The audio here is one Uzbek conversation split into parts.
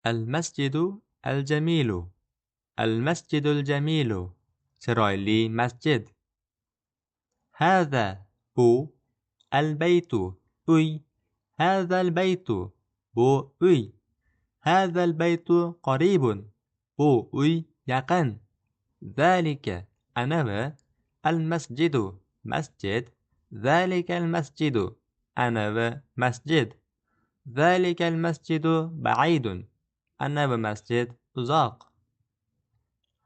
المسجد الجميل المسجد الجميل chiroyli masjid. هذا bu البيت uy هذا البيت bu uy هذا البيت قريب bu uy yaqin. ذلك anavi المسجد masjid ذلك المسجد anavi masjid ذلك المسجد بعيد anavi masjid uzoq.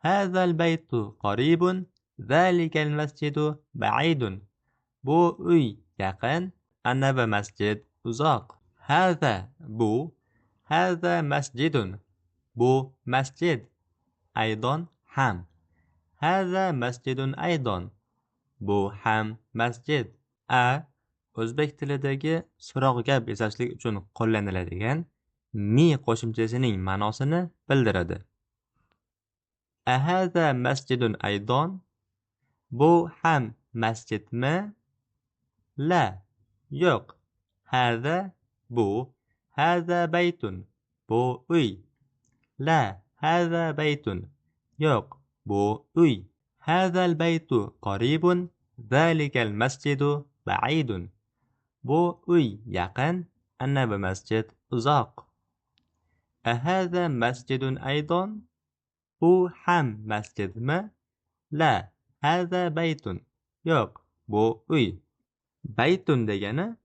هذا البيت قريب ذلك المسجد بعيد bu uy yaqin anavi masjid uzoq. هذا bu هذا مسجد bu masjid أيضا ham هذا مسجد أيضا bu ham masjid. A o'zbek tilidagi so'roq gap yasashlik uchun qo'llaniladigan mi qo'shimchasining ma'nosini bildiradi. هذا مسجد أيضا bu ham masjidmi? La yo'q. هذا bu هذا بيت bu uy. La هذا بيت yo'q bu uy. هذا البيت قريب ذلك المسجد بعيد bu uy yaqin anavi masjid uzoq. أهذا مسجد أيضا bu ham masjidmi? La هذا بيت yo'q bu uy. Baytun degani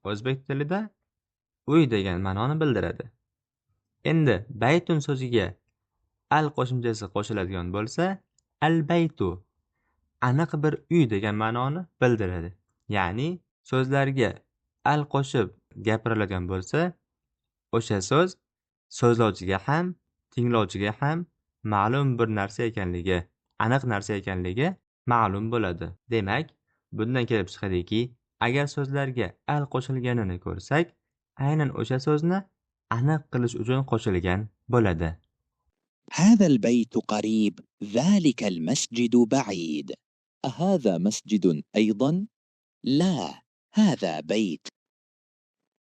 o'zbek tilida uy degan ma'noni bildiradi. Endi baytun so'ziga al qo'shimchasi qo'shiladigan bo'lsa, al baytu aniq bir uy degan ma'noni bildiradi. Ya'ni so'zlarga al qo'shib gapiriladigan bo'lsa, o'sha so'z so'zlovchiga ham, tinglovchiga ham ma'lum bir narsa ekanligi, aniq narsa ekanligi ma'lum bo'ladi. Demak, bundan kelib chiqadiki, agar so'zlarga al qo'shilganini ko'rsak, aynan o'sha so'zni aniq qilish uchun qo'shilgan bo'ladi. هذا البيت قريب ذلك المسجد بعيد. أهذا مسجد أيضا؟ لا هذا بيت